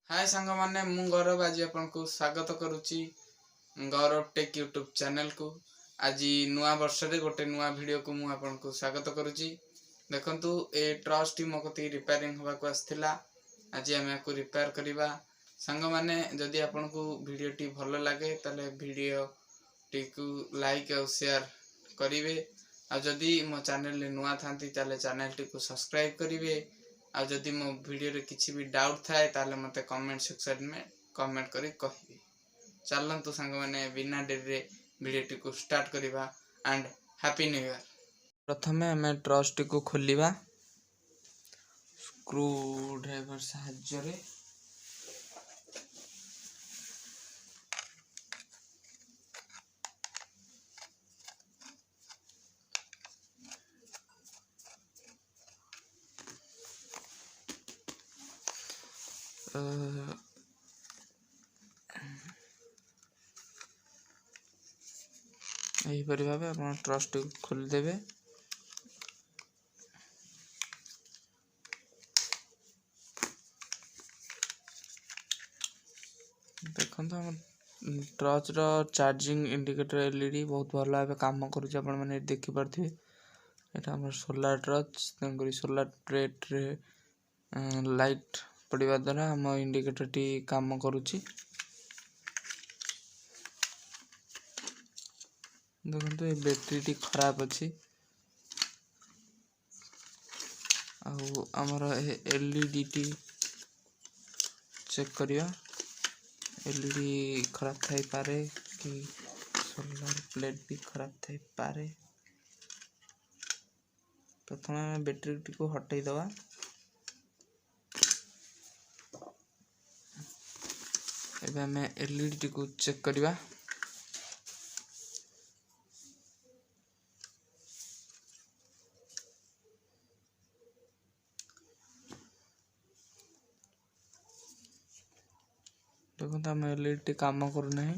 हाय सांग माने मु गौरव आज आपको स्वागत करुच्ची गौरव टेक यूट्यूब चैनल को। आज नुआ वर्ष रे गोटे नुआ वीडियो को मु आपको स्वागत करुच्ची। देखंतु ए ट्रस्ट मो कती रिपेयरिंग होबा को आस्थिला। आज हम याको रिपेयर करिबा। सांग माने जदि आपको वीडियो टी भलो लागे तले वीडियो टी को लाइक और शेयर करिवे। आ जदि मो चैनल ले नुआ थांती ताले चैनल टी को सब्सक्राइब करिवे। आ जदि मो वीडियो रे किछि भी डाउट थाए ताले मते कमेंट सेक्शन में कमेंट करी कहिबे। चलंतु संग माने बिना देरी रे वीडियो टी को स्टार्ट करिबा एंड हैप्पी न्यू ईयर। प्रथमे हमें ट्रस्ट को खोलिबा स्क्रू ड्राइवर साहाय्य रे। यहीपरि भाव आप ट्रस्ट खोलीदेवे। देखो टर्च रो चार्जिंग इंडिकेटर एलईडी बहुत भल भाव काम करुच्चे। आपण मैंने देखिपे यहाँ सोलार टर्च तेणुक सोलार प्लेट रे लाइट पड़ा द्वारा आम इंडिकेटर टी काम करुच्ची। देखो ये बैटरी टी खराब अच्छी आमर एलईडी टी चेक करिया। एलईडी खराब थाई पारे कि सोलार प्लेट भी खराब थाई पारे। प्रथम आम बैटरी टी को हटाई दवा। एबे आम एलईडी टी को चेक करिया। देखो आम एलईडी काम करना है।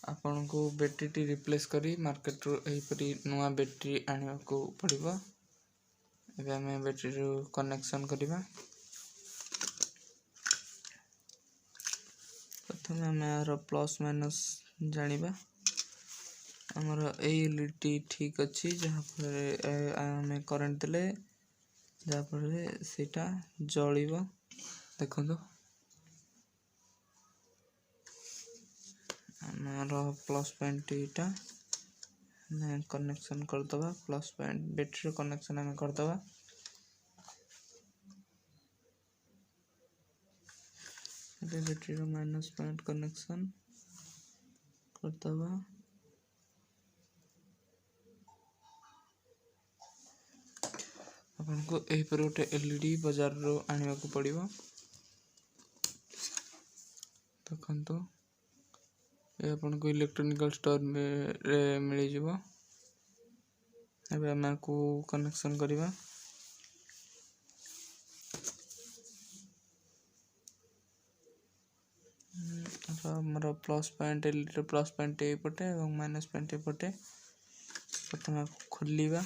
आपन को बैटरी टी रिप्लेस करी मार्केट रो एहीपरि नुआ बैटरी आनिया को पड़िबो। एबे आम बैटरी रो कनेक्शन करिबा। प्रथम आम यार प्लस माइनस जानिबा। हमर एलईडी ठीक अच्छी जहाँ पर आम करंट देले जहाँ पर सेटा जलिबो। देखो हमारा प्लस पॉइंट इटा कनेक्शन कर दबा। प्लस पॉइंट बैटरी कनेक्शन हमें कर दबा। बैटरी माइनस पॉइंट कनेक्शन कर दबा। अपन को एही पर गोटे एलईडी बाजार रो आनिया को पड़िबो। देखंतु ये अपन को इलेक्ट्रॉनिकल स्टोर में रे मिल जिवो। एबे हम को कनेक्शन करिबा। हमर plus point LED plus point A पटे और माइनस पॉइंट ए पटे प्रथम खोलिबा।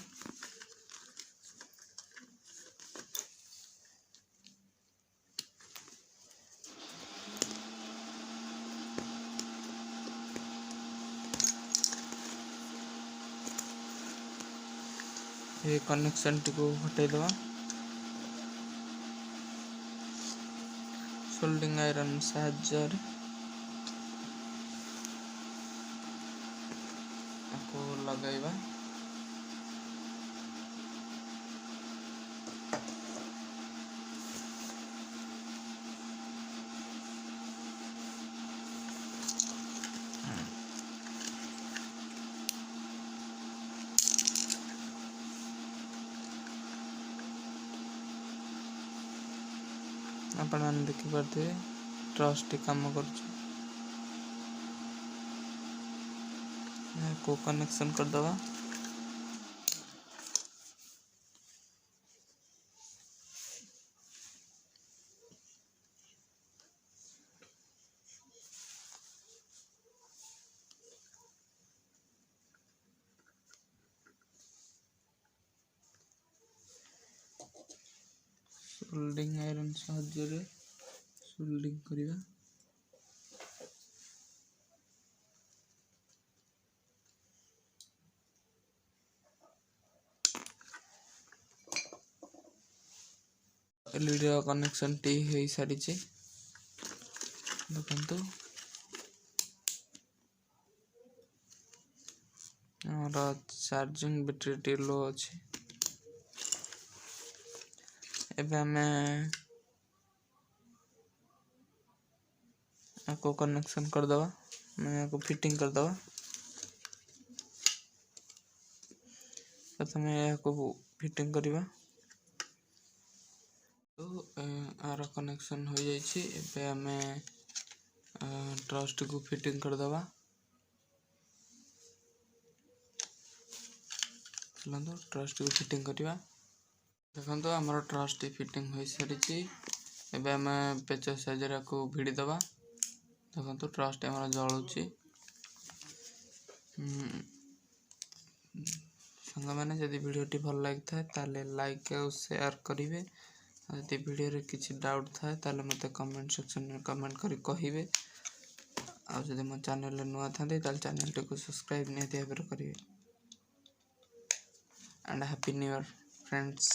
ये कनेक्शन टी को हटाई दवा। सोल्डिंग आयरन साहाय्य को लगाइबा। आपण मैंने देखिपे ट्रस्ट टी काम कर को कनेक्शन कर दवा। सोल्डिंग आयरन साहाय्य सोल्डिंग करिवा एलईडी कनेक्शन टी हो सारी देखु हमारा चार्जिंग बैटरी टी लो अच्छे एबे हमें आपको कनेक्शन कर दवा मैं आपको फिटिंग कर दवा प्रथम आपको फिटिंग करवा तो आर कनेक्शन हो जाइए एबे हमें ट्रस्ट को फिटिंग कर दवा चलो ट्रस्ट को फिटिंग करवा देखो आमर ट्रस्ट फिटिंग हो सारी एबे हमें पेच साइज को भिड़ी दवा देखो ट्रस्ट आम जलुची सांग मैंने जदि वीडियोटी भल लगी था लाइक और शेयर करेंगे यदि वीडियो किसी डाउट था मत कमेंट सेक्शन में कमेंट करी कहिबे आदि मो चैनल नुआ था चैनल टी को सब्सक्राइब निहाती भाव करेंगे and happy new year friends.